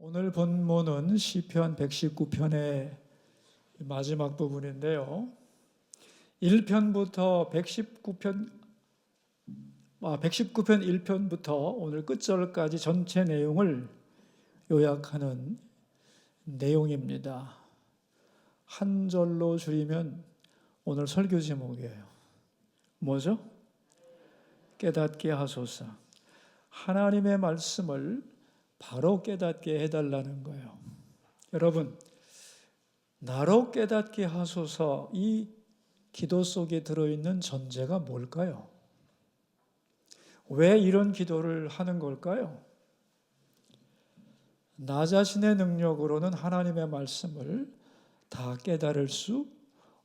오늘 본문은 시편 119편의 마지막 부분인데요. 1편부터 119편 1편부터 오늘 끝절까지 전체 내용을 요약하는 내용입니다. 한 절로 줄이면 오늘 설교 제목이에요. 뭐죠? 깨닫게 하소서. 하나님의 말씀을 바로 깨닫게 해달라는 거예요. 여러분, 나로 깨닫게 하소서, 이 기도 속에 들어있는 전제가 뭘까요? 왜 이런 기도를 하는 걸까요? 나 자신의 능력으로는 하나님의 말씀을 다 깨달을 수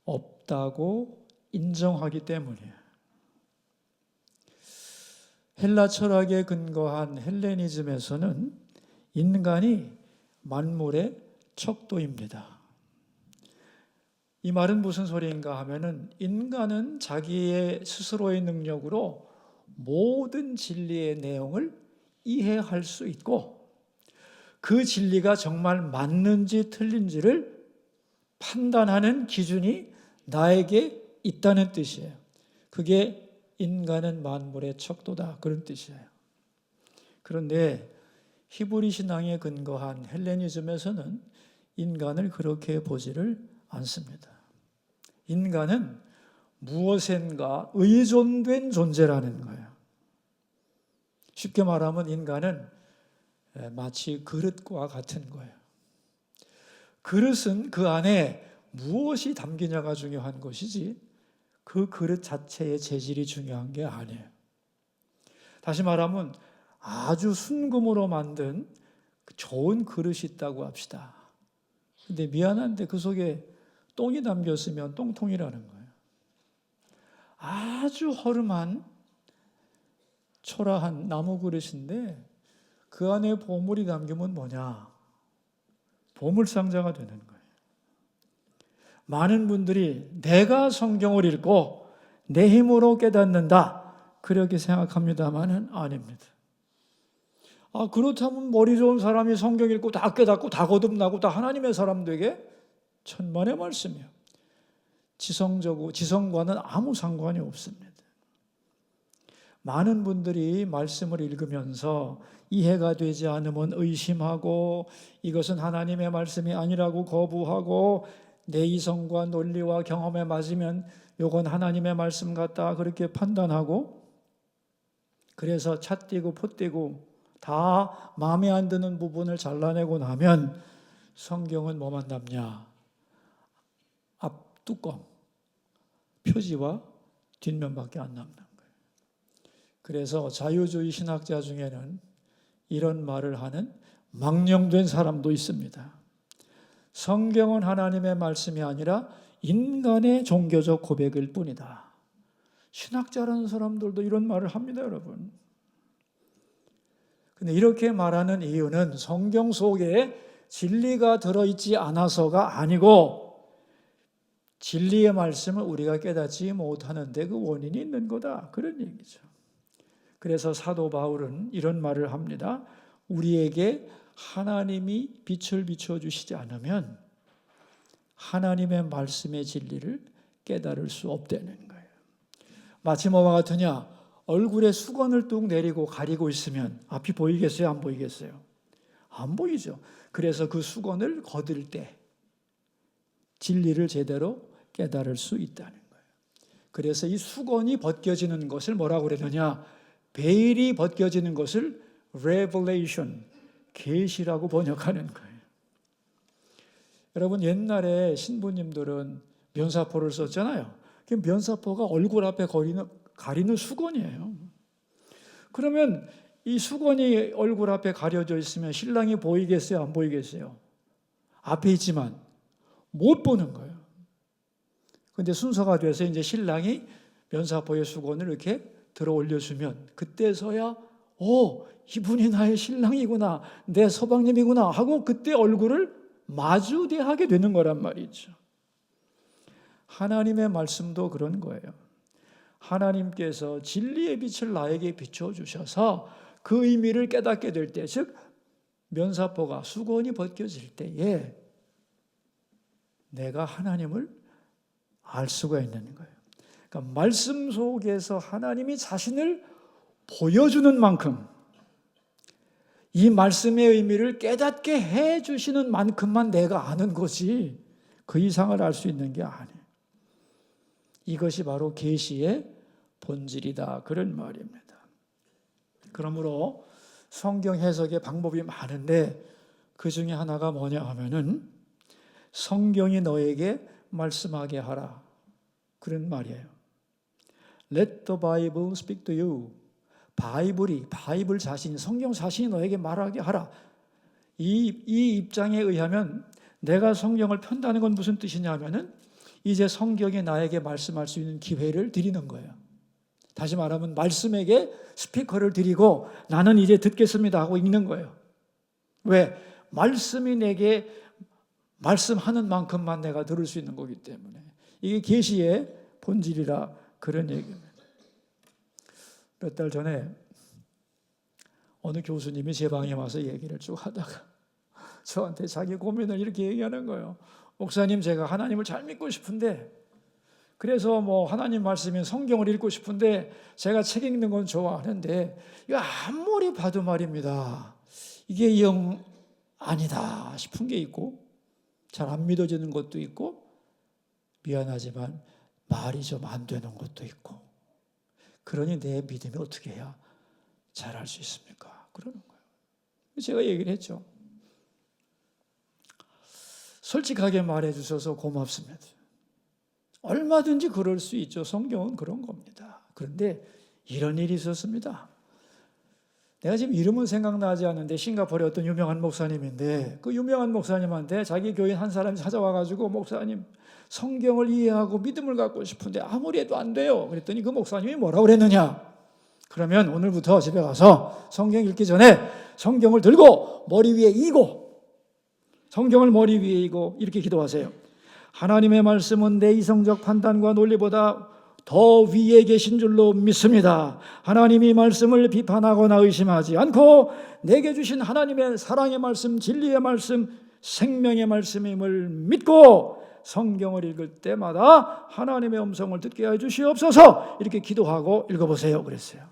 없다고 인정하기 때문이에요. 헬라 철학에 근거한 헬레니즘에서는 인간이 만물의 척도입니다. 이 말은 무슨 소리인가 하면은 인간은 자기의 스스로의 능력으로 모든 진리의 내용을 이해할 수 있고 그 진리가 정말 맞는지 틀린지를 판단하는 기준이 나에게 있다는 뜻이에요. 그게 인간은 만물의 척도다, 그런 뜻이에요. 그런데 히브리 신앙에 근거한 헬레니즘에서는 인간을 그렇게 보지를 않습니다. 인간은 무엇인가 의존된 존재라는 거예요. 쉽게 말하면 인간은 마치 그릇과 같은 거예요. 그릇은 그 안에 무엇이 담기냐가 중요한 것이지 그 그릇 자체의 재질이 중요한 게 아니에요. 다시 말하면 아주 순금으로 만든 좋은 그릇이 있다고 합시다. 근데 미안한데 그 속에 똥이 담겼으면 똥통이라는 거예요. 아주 허름한 초라한 나무 그릇인데 그 안에 보물이 담기면 뭐냐? 보물상자가 되는 거예요. 많은 분들이 내가 성경을 읽고 내 힘으로 깨닫는다, 그렇게 생각합니다만은 아닙니다. 그렇다면 머리 좋은 사람이 성경 읽고 다 깨닫고 다 거듭나고 다 하나님의 사람 되게? 천만의 말씀이요. 지성과는 아무 상관이 없습니다. 많은 분들이 말씀을 읽으면서 이해가 되지 않으면 의심하고 이것은 하나님의 말씀이 아니라고 거부하고 내 이성과 논리와 경험에 맞으면 이건 하나님의 말씀 같다, 그렇게 판단하고 그래서 찻띠고 폿띠고 다 마음에 안 드는 부분을 잘라내고 나면 성경은 뭐만 남냐? 앞뚜껑, 표지와 뒷면밖에 안 남는 거예요. 그래서 자유주의 신학자 중에는 이런 말을 하는 망령된 사람도 있습니다. 성경은 하나님의 말씀이 아니라 인간의 종교적 고백일 뿐이다. 신학자라는 사람들도 이런 말을 합니다, 여러분. 근데 이렇게 말하는 이유는 성경 속에 진리가 들어있지 않아서가 아니고 진리의 말씀을 우리가 깨닫지 못하는데 그 원인이 있는 거다, 그런 얘기죠. 그래서 사도 바울은 이런 말을 합니다. 우리에게 하나님이 빛을 비춰주시지 않으면 하나님의 말씀의 진리를 깨달을 수 없다는 거예요. 마치 뭐와 같으냐? 얼굴에 수건을 뚝 내리고 가리고 있으면 앞이 보이겠어요? 안 보이겠어요? 안 보이죠. 그래서 그 수건을 걷을 때 진리를 제대로 깨달을 수 있다는 거예요. 그래서 이 수건이 벗겨지는 것을 뭐라고 그러느냐? 베일이 벗겨지는 것을 revelation, 계시라고 번역하는 거예요. 여러분, 옛날에 신부님들은 면사포를 썼잖아요. 면사포가 얼굴 앞에 가리는 수건이에요. 그러면 이 수건이 얼굴 앞에 가려져 있으면 신랑이 보이겠어요? 안 보이겠어요? 앞에 있지만 못 보는 거예요. 그런데 순서가 돼서 이제 신랑이 면사포의 수건을 이렇게 들어 올려주면 그때서야 이분이 나의 신랑이구나, 내 서방님이구나 하고 그때 얼굴을 마주대하게 되는 거란 말이죠. 하나님의 말씀도 그런 거예요. 하나님께서 진리의 빛을 나에게 비춰주셔서 그 의미를 깨닫게 될 때, 즉 면사포가 수건이 벗겨질 때에 내가 하나님을 알 수가 있는 거예요. 그러니까 말씀 속에서 하나님이 자신을 보여주는 만큼, 이 말씀의 의미를 깨닫게 해주시는 만큼만 내가 아는 거지 그 이상을 알 수 있는 게 아니에요. 이것이 바로 계시의 본질이다, 그런 말입니다. 그러므로 성경 해석의 방법이 많은데 그 중에 하나가 뭐냐 하면은 성경이 너에게 말씀하게 하라, 그런 말이에요. Let the Bible speak to you. 바이블 자신이, 성경 자신이 너에게 말하게 하라. 이 입장에 의하면 내가 성경을 편다는 건 무슨 뜻이냐면은 이제 성경이 나에게 말씀할 수 있는 기회를 드리는 거예요. 다시 말하면 말씀에게 스피커를 드리고 나는 이제 듣겠습니다 하고 읽는 거예요. 왜? 말씀이 내게 말씀하는 만큼만 내가 들을 수 있는 거기 때문에. 이게 계시의 본질이라, 그런 얘기입니다. 몇 달 전에 어느 교수님이 제 방에 와서 얘기를 쭉 하다가 저한테 자기 고민을 이렇게 얘기하는 거예요. 목사님, 제가 하나님을 잘 믿고 싶은데, 그래서 뭐 하나님 말씀인 성경을 읽고 싶은데 제가 책 읽는 건 좋아하는데 이거 아무리 봐도 말입니다, 이게 영 아니다 싶은 게 있고 잘 안 믿어지는 것도 있고 미안하지만 말이 좀 안 되는 것도 있고, 그러니 내 믿음이 어떻게 해야 잘할 수 있습니까? 그러는 거예요. 제가 얘기를 했죠. 솔직하게 말해 주셔서 고맙습니다. 얼마든지 그럴 수 있죠. 성경은 그런 겁니다. 그런데 이런 일이 있었습니다. 내가 지금 이름은 생각나지 않는데 싱가포르의 어떤 유명한 목사님인데 그 유명한 목사님한테 자기 교인 한 사람이 찾아와가지고 목사님, 성경을 이해하고 믿음을 갖고 싶은데 아무리 해도 안 돼요. 그랬더니 그 목사님이 뭐라고 그랬느냐? 그러면 오늘부터 집에 가서 성경 읽기 전에 성경을 들고 머리 위에 이고, 성경을 머리 위에 이고 이렇게 기도하세요. 하나님의 말씀은 내 이성적 판단과 논리보다 더 위에 계신 줄로 믿습니다. 하나님이 말씀을 비판하거나 의심하지 않고 내게 주신 하나님의 사랑의 말씀, 진리의 말씀, 생명의 말씀임을 믿고 성경을 읽을 때마다 하나님의 음성을 듣게 해 주시옵소서, 이렇게 기도하고 읽어보세요 그랬어요.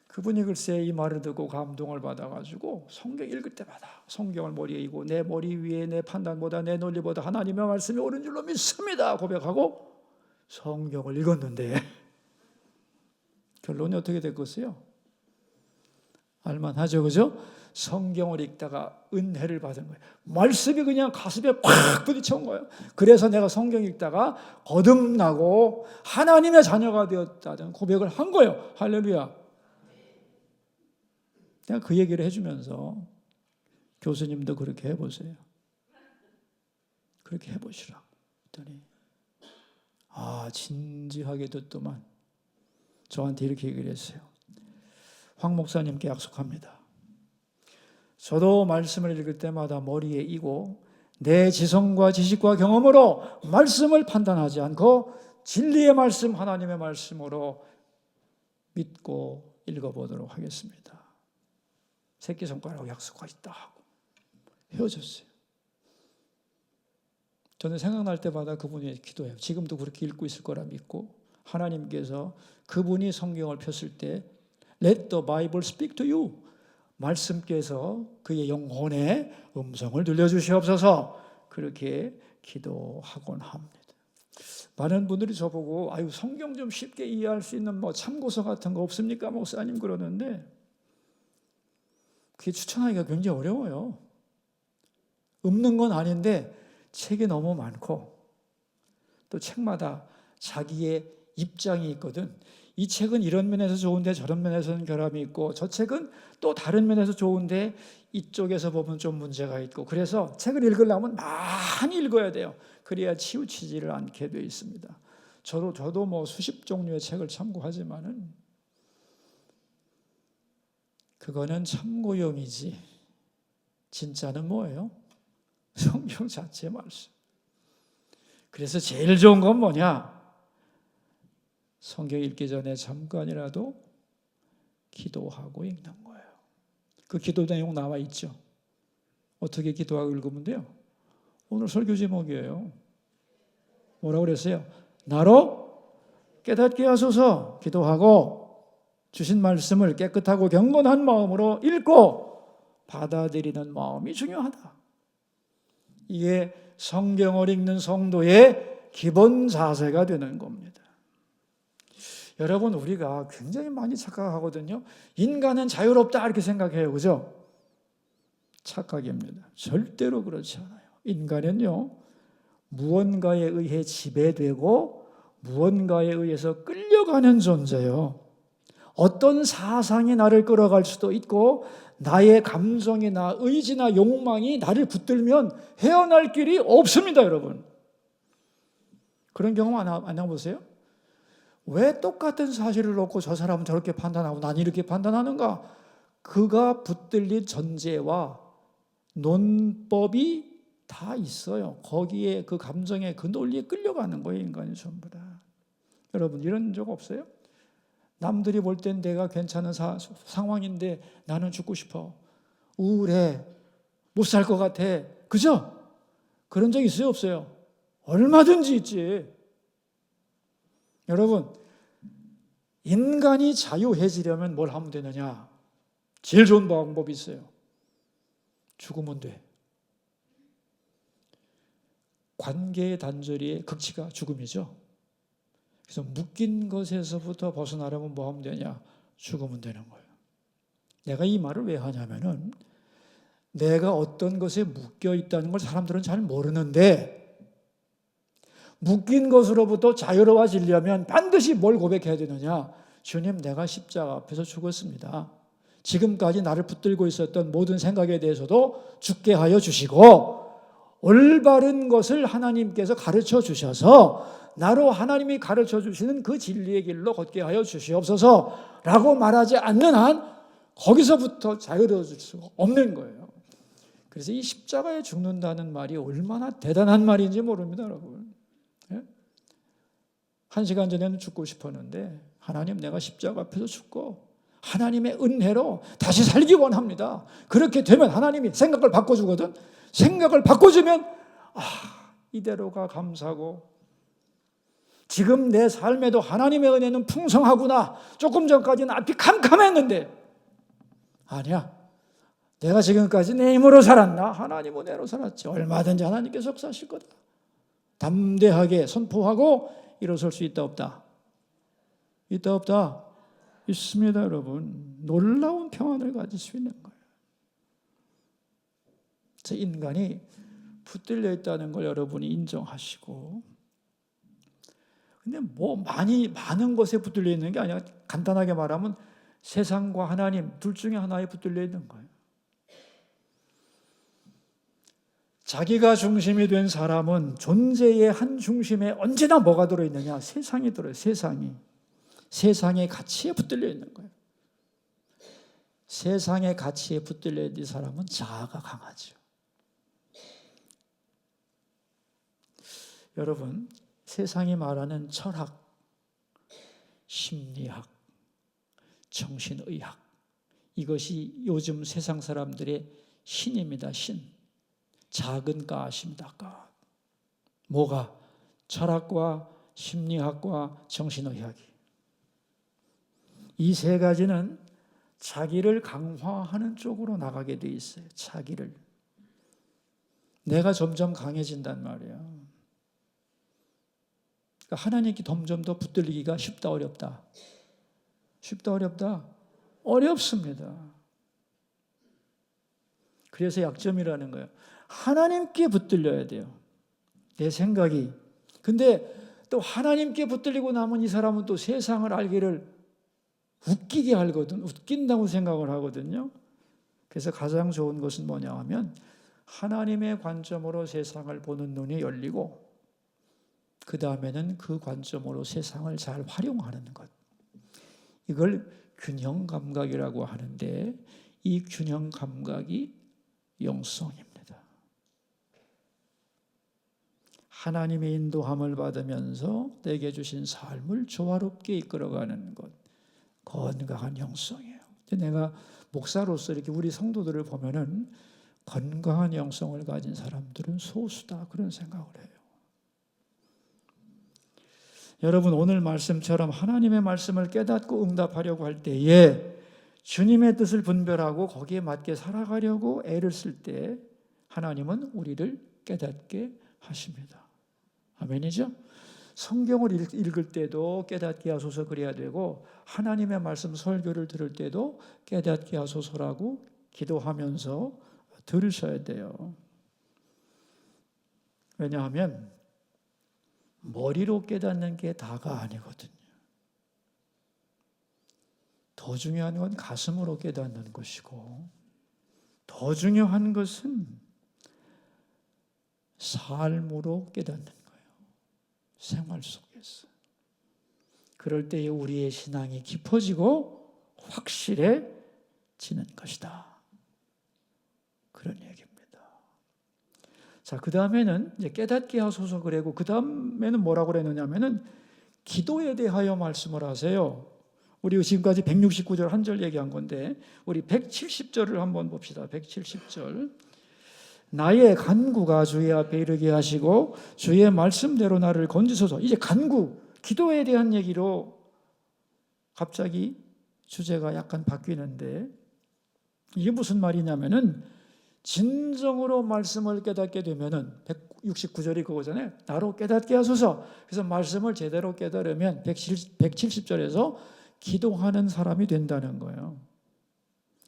그분이 글쎄 이 말을 듣고 감동을 받아가지고 성경 읽을 때마다 성경을 머리에 이고 내 머리 위에 내 판단보다 내 논리보다 하나님의 말씀이 옳은 줄로 믿습니다 고백하고 성경을 읽었는데 결론이 어떻게 됐겠어요? 알만하죠, 그죠? 성경을 읽다가 은혜를 받은 거예요. 말씀이 그냥 가슴에 팍 부딪혀온 거예요. 그래서 내가 성경 읽다가 거듭나고 하나님의 자녀가 되었다는 고백을 한 거예요. 할렐루야. 내가 그 얘기를 해주면서 교수님도 그렇게 해보세요. 그렇게 해보시라고 했더니 진지하게 듣더만 저한테 이렇게 얘기를 했어요. 황 목사님께 약속합니다. 저도 말씀을 읽을 때마다 머리에 이고 내 지성과 지식과 경험으로 말씀을 판단하지 않고 진리의 말씀, 하나님의 말씀으로 믿고 읽어보도록 하겠습니다. 새끼손가락으로 약속하겠다 하고 헤어졌어요. 저는 생각날 때마다 그분이 기도해요. 지금도 그렇게 읽고 있을 거라 믿고 하나님께서 그분이 성경을 폈을 때 Let the Bible speak to you. 말씀께서 그의 영혼에 음성을 들려주시옵소서, 그렇게 기도하곤 합니다. 많은 분들이 저보고 성경 좀 쉽게 이해할 수 있는 참고서 같은 거 없습니까 목사님, 그러는데 그게 추천하기가 굉장히 어려워요. 없는 건 아닌데 책이 너무 많고 또 책마다 자기의 입장이 있거든. 이 책은 이런 면에서 좋은데 저런 면에서는 결함이 있고, 저 책은 또 다른 면에서 좋은데 이쪽에서 보면 좀 문제가 있고, 그래서 책을 읽으려면 많이 읽어야 돼요. 그래야 치우치지를 않게 되어 있습니다. 저도 수십 종류의 책을 참고하지만은 그거는 참고용이지 진짜는 뭐예요? 성경 자체 말씀. 그래서 제일 좋은 건 뭐냐? 성경 읽기 전에 잠깐이라도 기도하고 읽는 거예요. 그 기도 내용 나와 있죠. 어떻게 기도하고 읽으면 돼요? 오늘 설교 제목이에요. 뭐라고 그랬어요? 나로 깨닫게 하소서. 기도하고 주신 말씀을 깨끗하고 경건한 마음으로 읽고 받아들이는 마음이 중요하다. 이게 성경을 읽는 성도의 기본 자세가 되는 겁니다. 여러분, 우리가 굉장히 많이 착각하거든요. 인간은 자유롭다 이렇게 생각해요. 그죠? 착각입니다. 절대로 그렇지 않아요. 인간은요, 무언가에 의해 지배되고 무언가에 의해서 끌려가는 존재예요. 어떤 사상이 나를 끌어갈 수도 있고 나의 감정이나 의지나 욕망이 나를 붙들면 헤어날 길이 없습니다, 여러분. 그런 경험 안 해보세요? 왜 똑같은 사실을 놓고 저 사람은 저렇게 판단하고 난 이렇게 판단하는가? 그가 붙들린 전제와 논법이 다 있어요. 거기에 그 감정에 그 논리에 끌려가는 거예요, 인간이 전부 다. 여러분, 이런 적 없어요? 남들이 볼 땐 내가 괜찮은 상황인데 나는 죽고 싶어. 우울해. 못 살 것 같아. 그죠? 그런 적 있어요, 없어요? 얼마든지 있지. 여러분, 인간이 자유해지려면 뭘 하면 되느냐? 제일 좋은 방법이 있어요. 죽으면 돼. 관계의 단절의 극치가 죽음이죠. 그래서 묶인 것에서부터 벗어나려면 뭐 하면 되냐? 죽으면 되는 거예요. 내가 이 말을 왜 하냐면은 내가 어떤 것에 묶여 있다는 걸 사람들은 잘 모르는데 묶인 것으로부터 자유로워지려면 반드시 뭘 고백해야 되느냐? 주님, 내가 십자가 앞에서 죽었습니다. 지금까지 나를 붙들고 있었던 모든 생각에 대해서도 죽게 하여 주시고 올바른 것을 하나님께서 가르쳐 주셔서 나로 하나님이 가르쳐 주시는 그 진리의 길로 걷게 하여 주시옵소서라고 말하지 않는 한 거기서부터 자유로워질 수가 없는 거예요. 그래서 이 십자가에 죽는다는 말이 얼마나 대단한 말인지 모릅니다, 여러분. 1시간 전에는 죽고 싶었는데 하나님, 내가 십자가 앞에서 죽고 하나님의 은혜로 다시 살기 원합니다. 그렇게 되면 하나님이 생각을 바꿔주거든. 생각을 바꿔주면 이대로가 감사고 지금 내 삶에도 하나님의 은혜는 풍성하구나. 조금 전까지는 앞이 캄캄했는데 아니야. 내가 지금까지 내 힘으로 살았나? 하나님 은혜로 살았지. 얼마든지 하나님께서 역사하실 거다. 담대하게 선포하고 일어설 수 있다 없다? 있다 없다? 있습니다, 여러분. 놀라운 평안을 가질 수 있는 거예요. 인간이 붙들려 있다는 걸 여러분이 인정하시고, 근데 많은 것에 붙들려 있는 게 아니라 간단하게 말하면 세상과 하나님 둘 중에 하나에 붙들려 있는 거예요. 자기가 중심이 된 사람은 존재의 한 중심에 언제나 뭐가 들어있느냐? 세상이 들어요. 세상의 가치에 붙들려 있는 거예요. 세상의 가치에 붙들려 있는 사람은 자아가 강하죠. 여러분, 세상이 말하는 철학, 심리학, 정신의학, 이것이 요즘 세상 사람들의 신입니다. 신. 작은 가십니다. 가. 뭐가? 철학과 심리학과 정신의학이. 이 세 가지는 자기를 강화하는 쪽으로 나가게 돼 있어요. 자기를. 내가 점점 강해진단 말이에요. 그러니까 하나님께 점점 더 붙들리기가 쉽다 어렵다? 쉽다 어렵다? 어렵습니다. 그래서 약점이라는 거예요. 하나님께 붙들려야 돼요. 내 생각이. 근데 또 하나님께 붙들리고 나면 이 사람은 또 세상을 알기를 웃기게 알거든. 웃긴다고 생각을 하거든요. 그래서 가장 좋은 것은 뭐냐 하면 하나님의 관점으로 세상을 보는 눈이 열리고 그 다음에는 그 관점으로 세상을 잘 활용하는 것. 이걸 균형 감각이라고 하는데 이 균형 감각이 영성입니다. 하나님의 인도함을 받으면서 내게 주신 삶을 조화롭게 이끌어가는 것. 건강한 영성이에요. 내가 목사로서 이렇게 우리 성도들을 보면은 건강한 영성을 가진 사람들은 소수다, 그런 생각을 해요. 여러분, 오늘 말씀처럼 하나님의 말씀을 깨닫고 응답하려고 할 때에 주님의 뜻을 분별하고 거기에 맞게 살아가려고 애를 쓸 때 하나님은 우리를 깨닫게 하십니다. 아멘이죠? 성경을 읽을 때도 깨닫게 하소서 그래야 되고, 하나님의 말씀 설교를 들을 때도 깨닫게 하소서라고 기도하면서 들으셔야 돼요. 왜냐하면 머리로 깨닫는 게 다가 아니거든요. 더 중요한 건 가슴으로 깨닫는 것이고, 더 중요한 것은 삶으로 깨닫는 거예요. 생활 속에서. 그럴 때에 우리의 신앙이 깊어지고 확실해지는 것이다. 그런 얘기입니다. 자, 그 다음에는 이제 깨닫게 하소서 그러고, 그 다음에는 뭐라고 그랬느냐면은 기도에 대하여 말씀을 하세요. 우리 지금까지 169절 한 절 얘기한 건데, 우리 170절을 한번 봅시다. 170절. 나의 간구가 주의 앞에 이르게 하시고 주의 말씀대로 나를 건지소서. 이제 간구, 기도에 대한 얘기로 갑자기 주제가 약간 바뀌는데, 이게 무슨 말이냐면은 진정으로 말씀을 깨닫게 되면은 169절이 그거잖아요. 나로 깨닫게 하소서. 그래서 말씀을 제대로 깨달으면 170절에서 기도하는 사람이 된다는 거예요.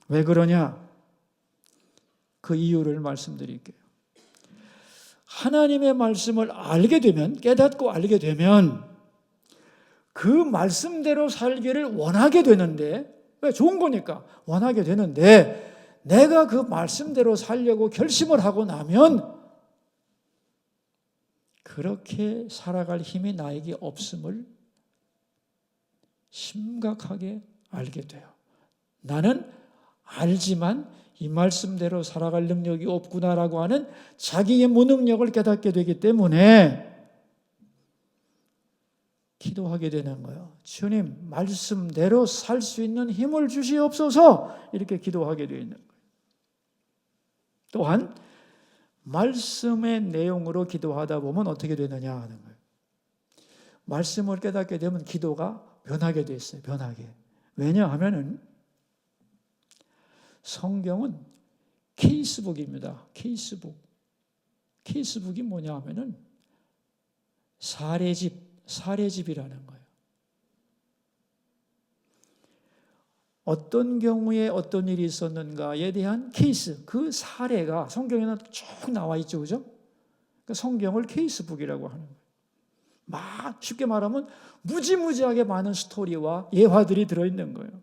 왜 그러냐? 그 이유를 말씀드릴게요. 하나님의 말씀을 알게 되면, 깨닫고 알게 되면 그 말씀대로 살기를 원하게 되는데, 왜? 좋은 거니까 원하게 되는데, 내가 그 말씀대로 살려고 결심을 하고 나면 그렇게 살아갈 힘이 나에게 없음을 심각하게 알게 돼요. 나는 알지만 이 말씀대로 살아갈 능력이 없구나라고 하는 자기의 무능력을 깨닫게 되기 때문에 기도하게 되는 거예요. 주님, 말씀대로 살 수 있는 힘을 주시옵소서. 이렇게 기도하게 되어 있는 거예요. 또한 말씀의 내용으로 기도하다 보면 어떻게 되느냐 하는 거예요. 말씀을 깨닫게 되면 기도가 변하게 돼 있어요. 변하게. 왜냐하면은 성경은 케이스북입니다. 케이스북. 케이스북이 뭐냐 하면은 사례집이라는 거예요. 어떤 경우에 어떤 일이 있었는가에 대한 케이스, 그 사례가 성경에는 쭉 나와 있죠. 그죠? 그러니까 성경을 케이스북이라고 하는 거예요. 쉽게 말하면 무지무지하게 많은 스토리와 예화들이 들어있는 거예요.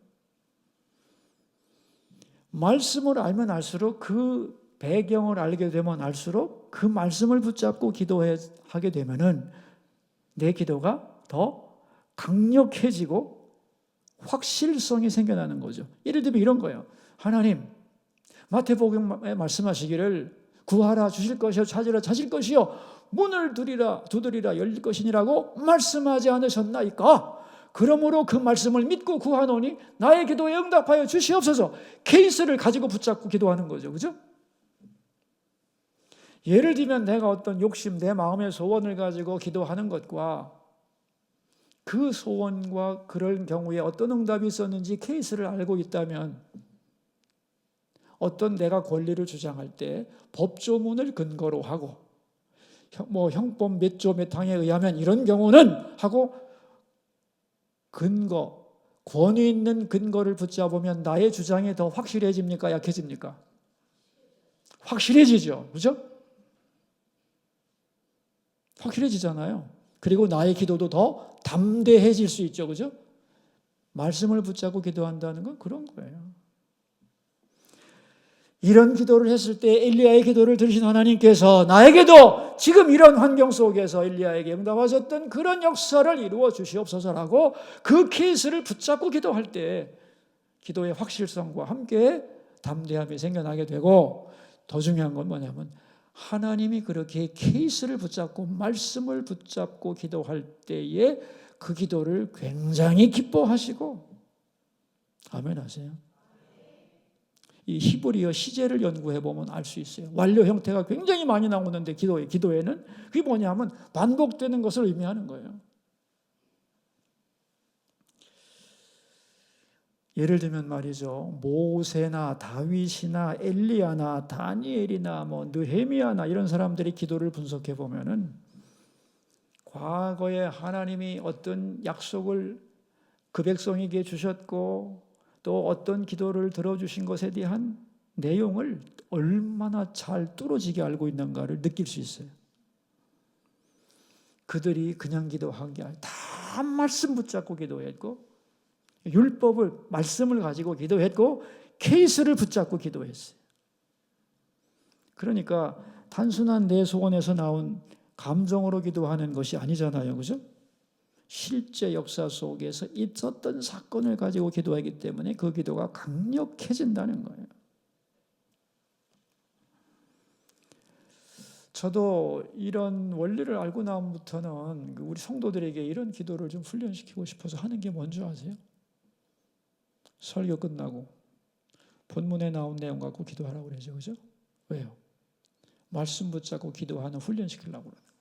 말씀을 알면 알수록, 그 배경을 알게 되면 알수록 그 말씀을 붙잡고 기도하게 되면은 내 기도가 더 강력해지고 확실성이 생겨나는 거죠. 예를 들면 이런 거예요. 하나님, 마태복음에 말씀하시기를 구하라 주실 것이요, 찾으라 찾을 것이요, 문을 두드리라 열릴 것이니라고 말씀하지 않으셨나이까? 그러므로 그 말씀을 믿고 구하노니 나의 기도에 응답하여 주시옵소서. 케이스를 가지고 붙잡고 기도하는 거죠. 그죠? 예를 들면 내가 어떤 욕심, 내 마음의 소원을 가지고 기도하는 것과 그 소원과 그런 경우에 어떤 응답이 있었는지 케이스를 알고 있다면, 어떤 내가 권리를 주장할 때 법조문을 근거로 하고 형법 몇 조 몇 항에 의하면 이런 경우는 하고 권위 있는 근거를 붙잡으면 나의 주장이 더 확실해집니까? 약해집니까? 확실해지죠. 그죠? 확실해지잖아요. 그리고 나의 기도도 더 담대해질 수 있죠. 그죠? 말씀을 붙잡고 기도한다는 건 그런 거예요. 이런 기도를 했을 때 엘리야의 기도를 들으신 하나님께서 나에게도 지금 이런 환경 속에서 엘리야에게 응답하셨던 그런 역사를 이루어 주시옵소서라고 그 케이스를 붙잡고 기도할 때 기도의 확실성과 함께 담대함이 생겨나게 되고, 더 중요한 건 뭐냐면 하나님이 그렇게 케이스를 붙잡고 말씀을 붙잡고 기도할 때에 그 기도를 굉장히 기뻐하시고, 아멘 하세요. 이 히브리어 시제를 연구해 보면 알 수 있어요. 완료 형태가 굉장히 많이 나오는데 기도에는 그게 뭐냐면 반복되는 것을 의미하는 거예요. 예를 들면 말이죠. 모세나 다윗이나 엘리야나 다니엘이나 느헤미야나 이런 사람들이 기도를 분석해 보면은 과거에 하나님이 어떤 약속을 그 백성에게 주셨고 또 어떤 기도를 들어주신 것에 대한 내용을 얼마나 잘 뚫어지게 알고 있는가를 느낄 수 있어요. 그들이 그냥 기도한 게 아니라 다 말씀 붙잡고 기도했고 율법을 말씀을 가지고 기도했고 케이스를 붙잡고 기도했어요. 그러니까 단순한 내 소원에서 나온 감정으로 기도하는 것이 아니잖아요. 그죠? 실제 역사 속에서 있었던 사건을 가지고 기도하기 때문에 그 기도가 강력해진다는 거예요. 저도 이런 원리를 알고 나면부터는 우리 성도들에게 이런 기도를 좀 훈련시키고 싶어서 하는 게 뭔지 아세요? 설교 끝나고 본문에 나온 내용 갖고 기도하라고 그러죠. 그죠? 왜요? 말씀 붙잡고 기도하는 훈련시키려고 그러는 거예요.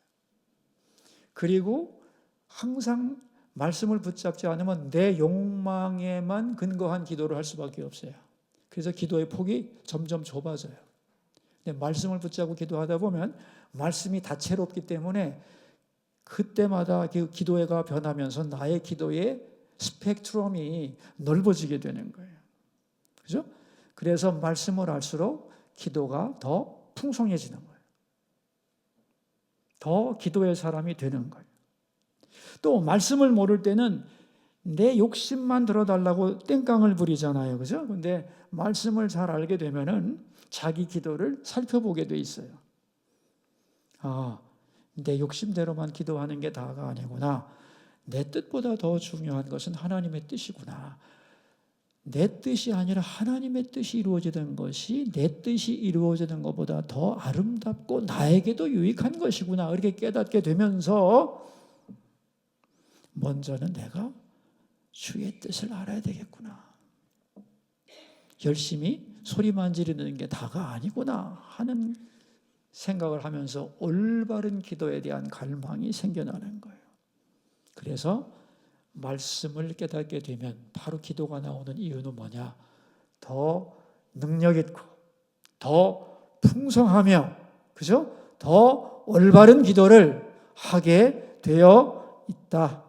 그리고 항상 말씀을 붙잡지 않으면 내 욕망에만 근거한 기도를 할 수밖에 없어요. 그래서 기도의 폭이 점점 좁아져요. 근데 말씀을 붙잡고 기도하다 보면 말씀이 다채롭기 때문에 그때마다 기도가 변하면서 나의 기도의 스펙트럼이 넓어지게 되는 거예요. 그죠? 그래서 말씀을 알수록 기도가 더 풍성해지는 거예요. 더 기도의 사람이 되는 거예요. 또 말씀을 모를 때는 내 욕심만 들어달라고 땡깡을 부리잖아요. 그죠? 근데 말씀을 잘 알게 되면은 자기 기도를 살펴보게 돼 있어요. 내 욕심대로만 기도하는 게 다가 아니구나. 내 뜻보다 더 중요한 것은 하나님의 뜻이구나. 내 뜻이 아니라 하나님의 뜻이 이루어지는 것이 내 뜻이 이루어지는 것보다 더 아름답고 나에게도 유익한 것이구나. 이렇게 깨닫게 되면서 먼저는 내가 주의 뜻을 알아야 되겠구나. 열심히 소리만 지르는 게 다가 아니구나 하는 생각을 하면서 올바른 기도에 대한 갈망이 생겨나는 거예요. 그래서 말씀을 깨닫게 되면 바로 기도가 나오는 이유는 뭐냐? 더 능력 있고 더 풍성하며 그죠? 더 올바른 기도를 하게 되어 있다.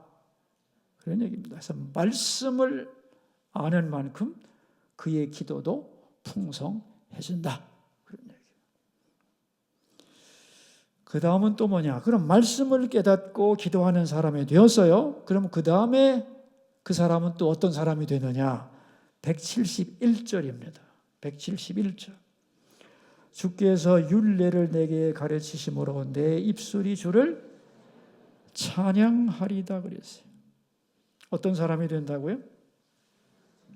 그런 얘기입니다. 그래서 말씀을 아는 만큼 그의 기도도 풍성해진다. 그런 얘기예요. 그 다음은 또 뭐냐? 그럼 말씀을 깨닫고 기도하는 사람이 되었어요. 그럼 그 다음에 그 사람은 또 어떤 사람이 되느냐? 171절입니다. 171절. 주께서 율례를 내게 가르치심으로 내 입술이 주를 찬양하리다 그랬어요. 어떤 사람이 된다고요?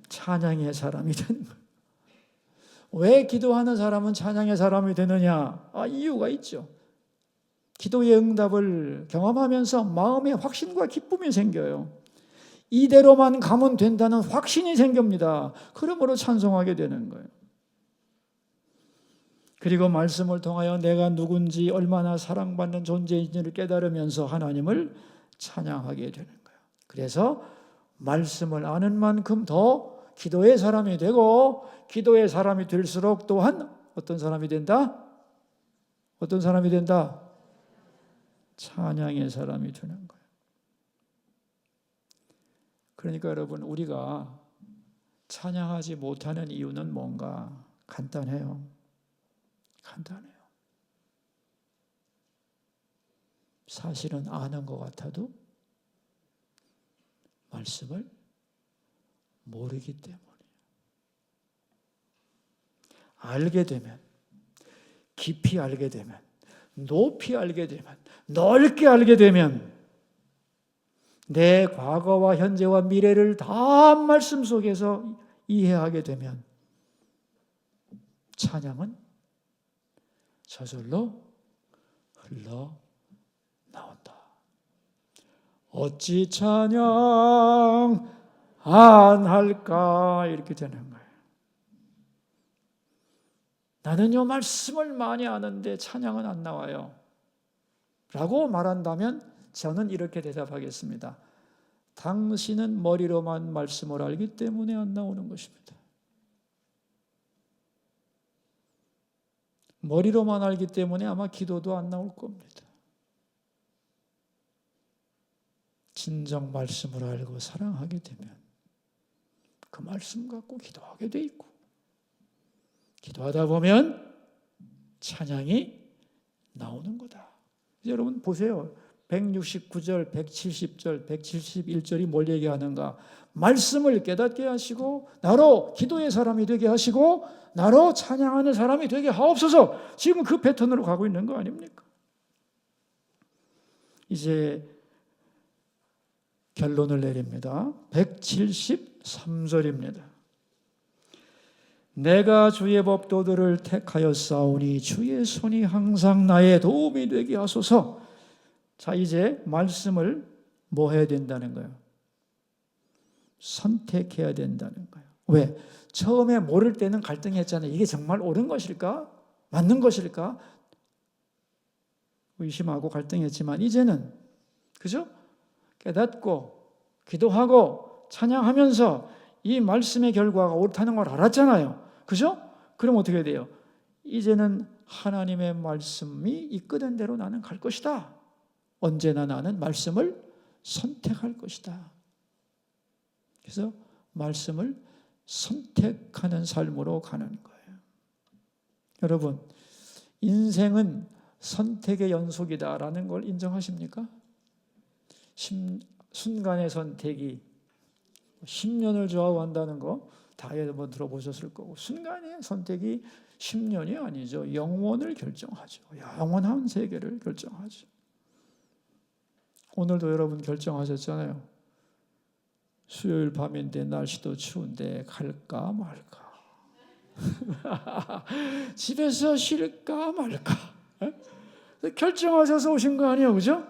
찬양의 사람이 되는 거예요. 왜 기도하는 사람은 찬양의 사람이 되느냐? 이유가 있죠. 기도의 응답을 경험하면서 마음에 확신과 기쁨이 생겨요. 이대로만 가면 된다는 확신이 생깁니다. 그러므로 찬송하게 되는 거예요. 그리고 말씀을 통하여 내가 누군지 얼마나 사랑받는 존재인지를 깨달으면서 하나님을 찬양하게 되는 거예요. 그래서 말씀을 아는 만큼 더 기도의 사람이 되고 기도의 사람이 될수록 또한 어떤 사람이 된다? 어떤 사람이 된다? 찬양의 사람이 되는 거예요. 그러니까 여러분 우리가 찬양하지 못하는 이유는 뭔가 간단해요. 간단해요. 사실은 아는 것 같아도 말씀을 모르기 때문이에요. 알게 되면, 깊이 알게 되면, 높이 알게 되면, 넓게 알게 되면 내 과거와 현재와 미래를 다 말씀 속에서 이해하게 되면 찬양은 저절로 흘러나온다. 어찌 찬양 안 할까 이렇게 되는 거예요. 나는요 말씀을 많이 아는데 찬양은 안 나와요 라고 말한다면 저는 이렇게 대답하겠습니다. 당신은 머리로만 말씀을 알기 때문에 안 나오는 것입니다. 머리로만 알기 때문에 아마 기도도 안 나올 겁니다. 진정 말씀을 알고 사랑하게 되면 그 말씀 갖고 기도하게 돼 있고, 기도하다 보면 찬양이 나오는 거다. 여러분 보세요. 169절, 170절, 171절이 뭘 얘기하는가? 말씀을 깨닫게 하시고 나로 기도의 사람이 되게 하시고 나로 찬양하는 사람이 되게 하옵소서. 지금 그 패턴으로 가고 있는 거 아닙니까? 이제 결론을 내립니다. 173절입니다. 내가 주의 법도들을 택하였사오니 주의 손이 항상 나의 도움이 되게 하소서. 자, 이제 말씀을 뭐 해야 된다는 거예요? 선택해야 된다는 거예요. 왜? 처음에 모를 때는 갈등했잖아요. 이게 정말 옳은 것일까? 맞는 것일까? 의심하고 갈등했지만 이제는, 그죠? 깨닫고 기도하고 찬양하면서 이 말씀의 결과가 옳다는 걸 알았잖아요. 그죠? 그럼 어떻게 돼요? 이제는 하나님의 말씀이 이끄는 대로 나는 갈 것이다. 언제나 나는 말씀을 선택할 것이다. 그래서 말씀을 선택하는 삶으로 가는 거예요. 여러분, 인생은 선택의 연속이다라는 걸 인정하십니까? 순간의 선택이 10년을 좌우한다는 거 다 한번 들어보셨을 거고, 순간의 선택이 10년이 아니죠. 영원을 결정하죠. 영원한 세계를 결정하죠. 오늘도 여러분 결정하셨잖아요. 수요일 밤인데 날씨도 추운데 갈까 말까. 집에서 쉴까 말까. 결정하셔서 오신 거 아니에요, 그죠?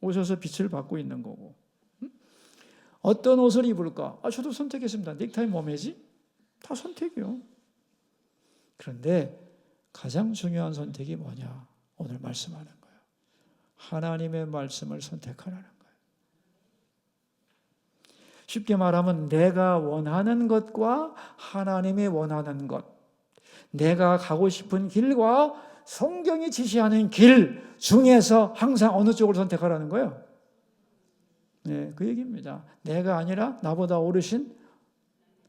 오셔서 빛을 받고 있는 거고. 어떤 옷을 입을까? 저도 선택했습니다. 넥타이 뭐 매지? 다 선택이요. 그런데 가장 중요한 선택이 뭐냐? 오늘 말씀하는 거예요. 하나님의 말씀을 선택하라는 거예요. 쉽게 말하면 내가 원하는 것과 하나님이 원하는 것, 내가 가고 싶은 길과 성경이 지시하는 길 중에서 항상 어느 쪽을 선택하라는 거예요? 네, 그 얘기입니다. 내가 아니라 나보다 오르신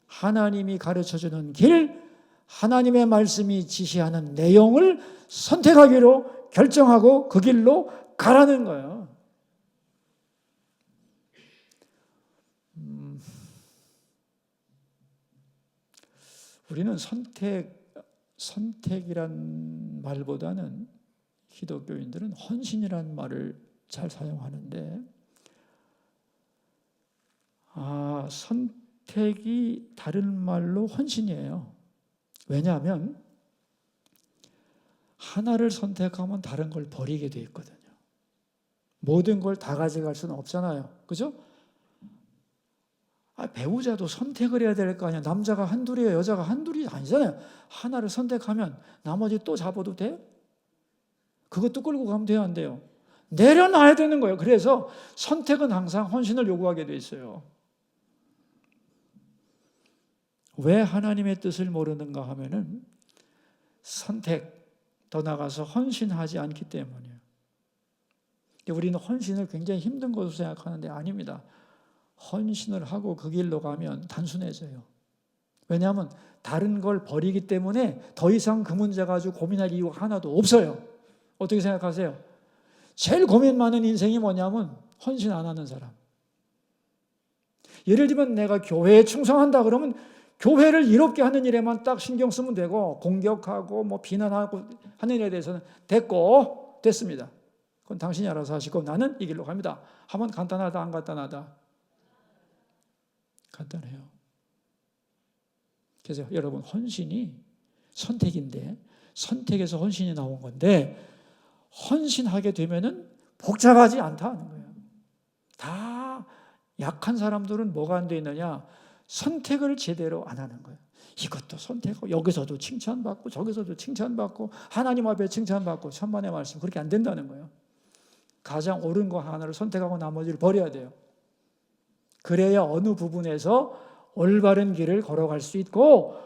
하나님이 가르쳐주는 길, 하나님의 말씀이 지시하는 내용을 선택하기로 결정하고 그 길로 가라는 거예요. 우리는 선택이란 말보다는 기독교인들은 헌신이란 말을 잘 사용하는데, 선택이 다른 말로 헌신이에요. 왜냐하면 하나를 선택하면 다른 걸 버리게 돼 있거든요. 모든 걸 다 가져갈 수는 없잖아요. 그죠? 배우자도 선택을 해야 될 거 아니야. 남자가 한둘이에요. 여자가 한둘이 아니잖아요. 하나를 선택하면 나머지 또 잡아도 돼? 그것도 끌고 가면 돼요, 안 돼요? 내려놔야 되는 거예요. 그래서 선택은 항상 헌신을 요구하게 돼 있어요. 왜 하나님의 뜻을 모르는가 하면은 선택, 더 나아가서 헌신하지 않기 때문이에요. 우리는 헌신을 굉장히 힘든 것으로 생각하는데 아닙니다. 헌신을 하고 그 길로 가면 단순해져요. 왜냐하면 다른 걸 버리기 때문에 더 이상 그 문제 가지고 고민할 이유가 하나도 없어요. 어떻게 생각하세요? 제일 고민 많은 인생이 뭐냐면 헌신 안 하는 사람. 예를 들면 내가 교회에 충성한다 그러면 교회를 이롭게 하는 일에만 딱 신경 쓰면 되고, 공격하고 뭐 비난하고 하는 일에 대해서는 됐습니다. 그건 당신이 알아서 하시고 나는 이 길로 갑니다 하면 간단하다, 안 간단하다? 간단해요. 그래서 여러분, 헌신이 선택인데 선택에서 헌신이 나온 건데, 헌신하게 되면은 복잡하지 않다는 거예요. 다 약한 사람들은 뭐가 안 돼 있느냐? 선택을 제대로 안 하는 거예요. 이것도 선택하고 여기서도 칭찬받고 저기서도 칭찬받고 하나님 앞에 칭찬받고 천만의 말씀. 그렇게 안 된다는 거예요. 가장 옳은 거 하나를 선택하고 나머지를 버려야 돼요. 그래야 어느 부분에서 올바른 길을 걸어갈 수 있고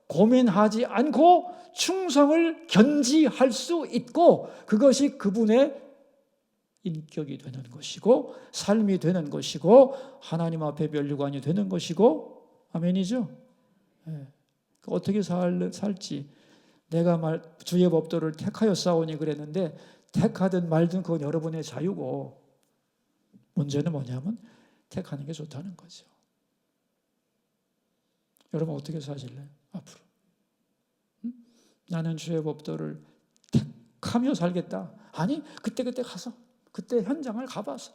고민하지 않고 충성을 견지할 수 있고 그것이 그분의 인격이 되는 것이고 삶이 되는 것이고 하나님 앞에 면류관이 되는 것이고 아멘이죠. 네. 어떻게 살지 내가 주의 법도를 택하여 싸우니 그랬는데 택하든 말든 그건 여러분의 자유고 문제는 뭐냐면 택하는 게 좋다는 거죠. 여러분 어떻게 사실래요? 앞으로 나는 주의 법도를 택하며 살겠다. 아니 그때 가서 그때 현장을 가봐서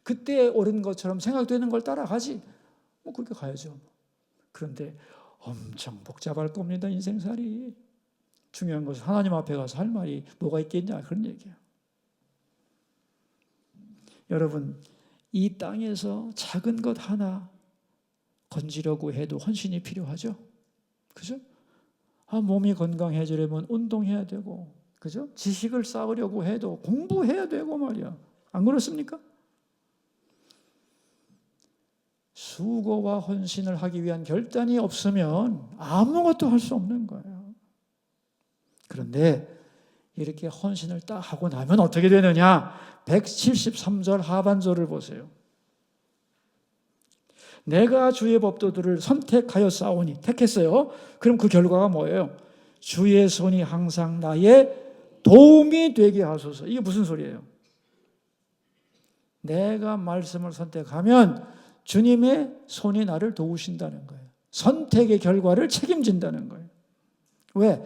그때 옳은 것처럼 생각되는 걸 따라가지. 뭐 그렇게 가야죠. 그런데 엄청 복잡할 겁니다. 인생살이. 중요한 것은 하나님 앞에 가서 할 말이 뭐가 있겠냐 그런 얘기예요. 여러분 이 땅에서 작은 것 하나 건지려고 해도 헌신이 필요하죠. 그죠? 몸이 건강해지려면 운동해야 되고, 그죠? 지식을 쌓으려고 해도 공부해야 되고 말이야. 안 그렇습니까? 수고와 헌신을 하기 위한 결단이 없으면 아무것도 할 수 없는 거예요. 그런데 이렇게 헌신을 딱 하고 나면 어떻게 되느냐? 173절 하반절을 보세요. 내가 주의 법도들을 선택하여 싸우니 택했어요. 그럼 그 결과가 뭐예요? 주의 손이 항상 나의 도움이 되게 하소서. 이게 무슨 소리예요? 내가 말씀을 선택하면 주님의 손이 나를 도우신다는 거예요. 선택의 결과를 책임진다는 거예요. 왜?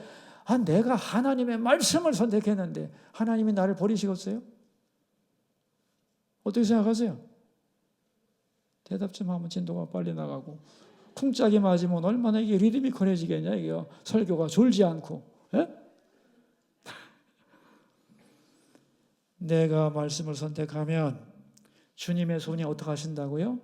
내가 하나님의 말씀을 선택했는데 하나님이 나를 버리시겠어요? 어떻게 생각하세요? 대답 좀 하면 진도가 빨리 나가고 쿵짝이 맞으면 얼마나 이게 리드미컬해지겠냐 이게요. 설교가 졸지 않고. 예? 내가 말씀을 선택하면 주님의 손이 어떻게 하신다고요?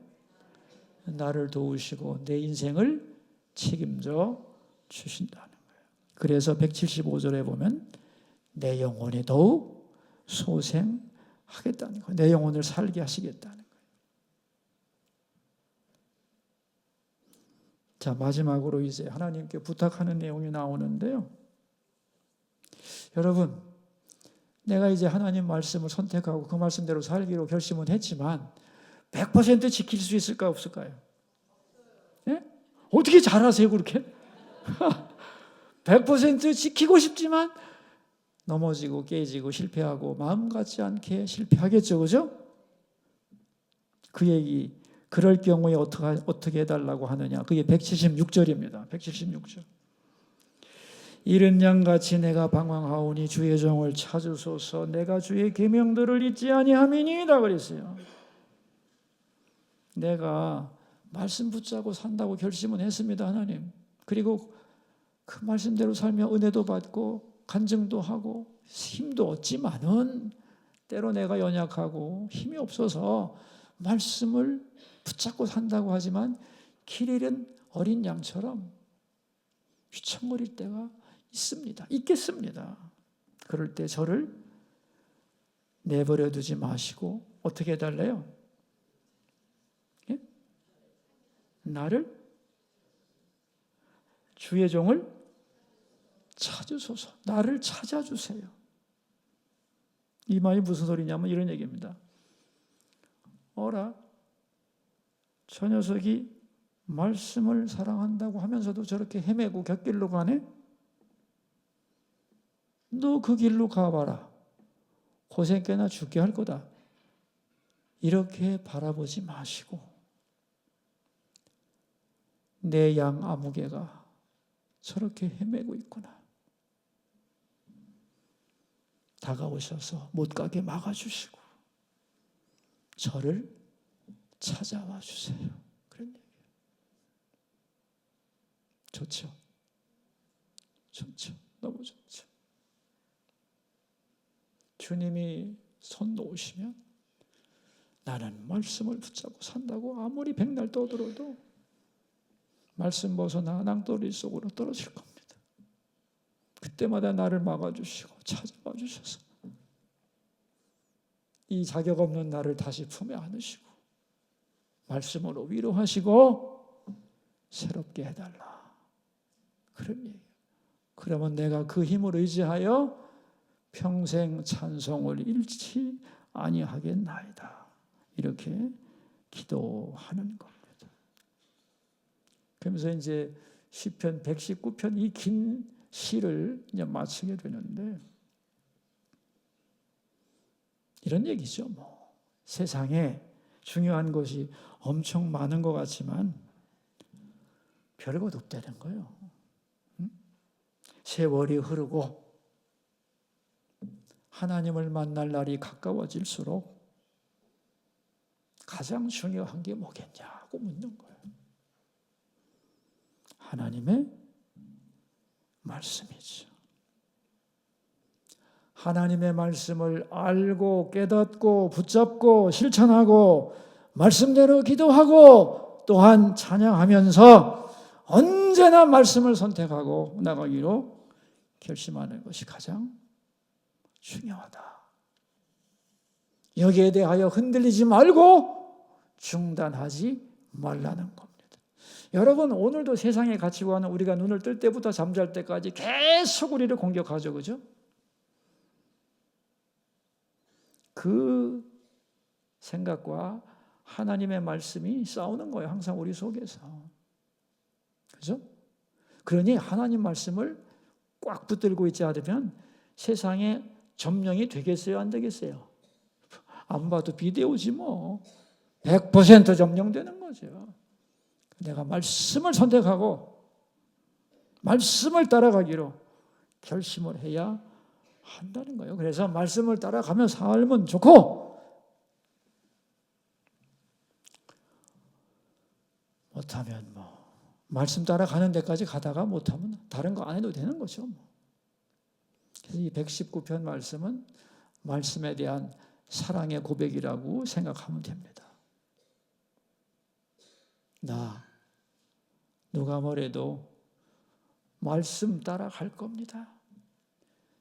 나를 도우시고 내 인생을 책임져 주신다는 거예요. 그래서 175절에 보면 내 영혼이 더욱 소생하겠다는 거예요. 내 영혼을 살게 하시겠다는 거예요. 자, 마지막으로 이제 하나님께 부탁하는 내용이 나오는데요. 여러분, 내가 이제 하나님 말씀을 선택하고 그 말씀대로 살기로 결심은 했지만 100% 지킬 수 있을까 없을까요? 예? 어떻게 잘하세요 그렇게? 100% 지키고 싶지만 넘어지고 깨지고 실패하고 마음 같지 않게 실패하겠죠. 그죠? 그 얘기 그럴 경우에 어떻게 해달라고 하느냐. 그게 176절입니다. 176절. 이른 양같이 내가 방황하오니 주의 종을 찾으소서. 내가 주의 계명들을 잊지 아니함이니이다 그랬어요. 내가 말씀 붙잡고 산다고 결심은 했습니다. 하나님. 그리고 그 말씀대로 살며 은혜도 받고 간증도 하고 힘도 얻지만은 때로 내가 연약하고 힘이 없어서 말씀을 붙잡고 산다고 하지만 길 잃은 어린 양처럼 휘청거릴 때가 있겠습니다. 그럴 때 저를 내버려 두지 마시고 어떻게 해달래요? 예? 나를 주의 종을 찾으소서. 나를 찾아주세요. 이 말이 무슨 소리냐면 이런 얘기입니다. 어라, 저 녀석이 말씀을 사랑한다고 하면서도 저렇게 헤매고 곁길로 가네? 너 그 길로 가봐라. 고생 꽤나 죽게 할 거다. 이렇게 바라보지 마시고 내 양 아무개가 저렇게 헤매고 있구나. 다가오셔서 못 가게 막아주시고 저를 찾아와 주세요. 그런 얘기예요. 좋죠? 좋죠. 너무 좋죠. 주님이 손 놓으시면 나는 말씀을 붙잡고 산다고 아무리 백날 떠들어도 말씀 벗어나 낭떠러지 속으로 떨어질 겁니다. 그때마다 나를 막아주시고 찾아와 주셔서 이 자격 없는 나를 다시 품에 안으시고 말씀으로 위로하시고 새롭게 해달라. 그런 얘기예요. 그러면 내가 그 힘을 의지하여 평생 찬송을 잃지 아니하겠나이다. 이렇게 기도하는 겁니다. 그러면서 이제 시편 119편 이 긴 시를 이제 마치게 되는데 이런 얘기죠. 뭐 세상에 중요한 것이 엄청 많은 것 같지만 별것 없다는 거예요. 세월이 흐르고 하나님을 만날 날이 가까워질수록 가장 중요한 게 뭐겠냐고 묻는 거예요. 하나님의 말씀이죠. 하나님의 말씀을 알고 깨닫고 붙잡고 실천하고 말씀대로 기도하고 또한 찬양하면서 언제나 말씀을 선택하고 나가기로 결심하는 것이 가장 중요하다. 여기에 대하여 흔들리지 말고 중단하지 말라는 겁니다. 여러분, 오늘도 세상의 가치관은 우리가 눈을 뜰 때부터 잠잘 때까지 계속 우리를 공격하죠. 그죠? 그 생각과 하나님의 말씀이 싸우는 거예요. 항상 우리 속에서. 그죠? 그러니 하나님 말씀을 꽉 붙들고 있지 않으면 세상에 점령이 되겠어요? 안 되겠어요? 안 봐도 비디오지 뭐. 100% 점령되는 거죠. 내가 말씀을 선택하고 말씀을 따라가기로 결심을 해야 한다는 거예요. 그래서 말씀을 따라가며 살면 좋고 못하면 뭐 말씀 따라가는 데까지 가다가 못하면 다른 거 안 해도 되는 거죠. 그래서 이 119편 말씀은 말씀에 대한 사랑의 고백이라고 생각하면 됩니다. 누가 뭐래도 말씀 따라갈 겁니다.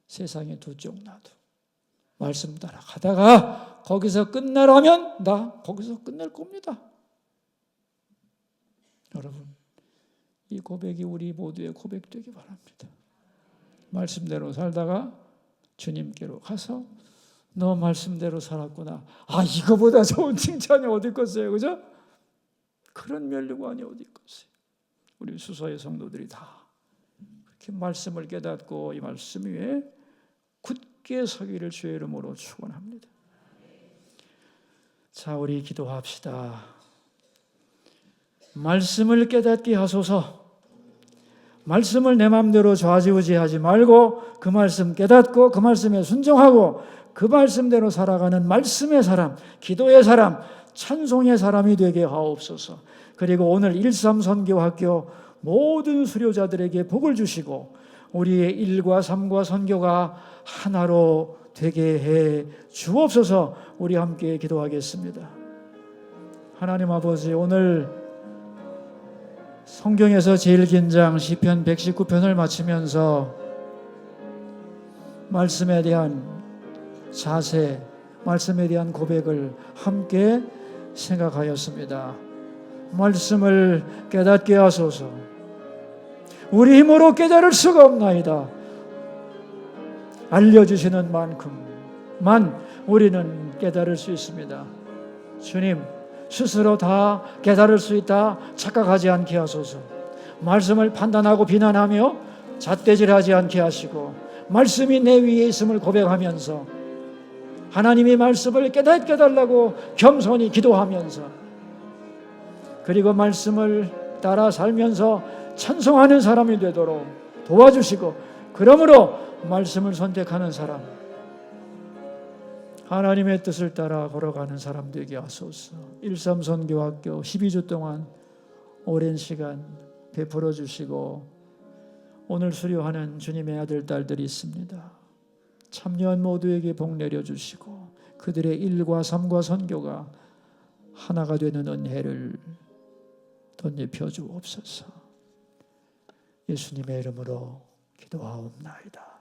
세상에 두 쪽 놔도 말씀 따라가다가 거기서 끝나라면 나 거기서 끝낼 겁니다. 여러분, 이 고백이 우리 모두의 고백되기 바랍니다. 말씀대로 살다가 주님께로 가서 너 말씀대로 살았구나. 이거보다 좋은 칭찬이 어디 있겠어요. 그죠? 그런 면류관이 어디 있겠어요. 우리 수서의 성도들이 다 그렇게 말씀을 깨닫고 이 말씀 위에 굳게 서기를 주의 이름으로 축원합니다. 자, 우리 기도합시다. 말씀을 깨닫게 하소서. 말씀을 내 마음대로 좌지우지하지 말고 그 말씀 깨닫고 그 말씀에 순종하고 그 말씀대로 살아가는 말씀의 사람, 기도의 사람, 찬송의 사람이 되게 하옵소서. 그리고 오늘 13선교학교 모든 수료자들에게 복을 주시고 우리의 일과 삶과 선교가 하나로 되게 해 주옵소서. 우리 함께 기도하겠습니다. 하나님 아버지, 오늘 성경에서 제일 긴 장 시편 119편을 마치면서 말씀에 대한 자세, 말씀에 대한 고백을 함께 생각하였습니다. 말씀을 깨닫게 하소서. 우리 힘으로 깨달을 수가 없나이다. 알려주시는 만큼만 우리는 깨달을 수 있습니다. 주님, 스스로 다 깨달을 수 있다 착각하지 않게 하소서. 말씀을 판단하고 비난하며 잣대질하지 않게 하시고 말씀이 내 위에 있음을 고백하면서 하나님의 말씀을 깨닫게 해달라고 겸손히 기도하면서 그리고 말씀을 따라 살면서 찬송하는 사람이 되도록 도와주시고 그러므로 말씀을 선택하는 사람, 하나님의 뜻을 따라 걸어가는 사람 되게 하소서. 13선교학교 12주 동안 오랜 시간 베풀어 주시고 오늘 수료하는 주님의 아들, 딸들이 있습니다. 참여한 모두에게 복 내려주시고 그들의 일과 삶과 선교가 하나가 되는 은혜를 덧입혀 주옵소서. 예수님의 이름으로 기도하옵나이다.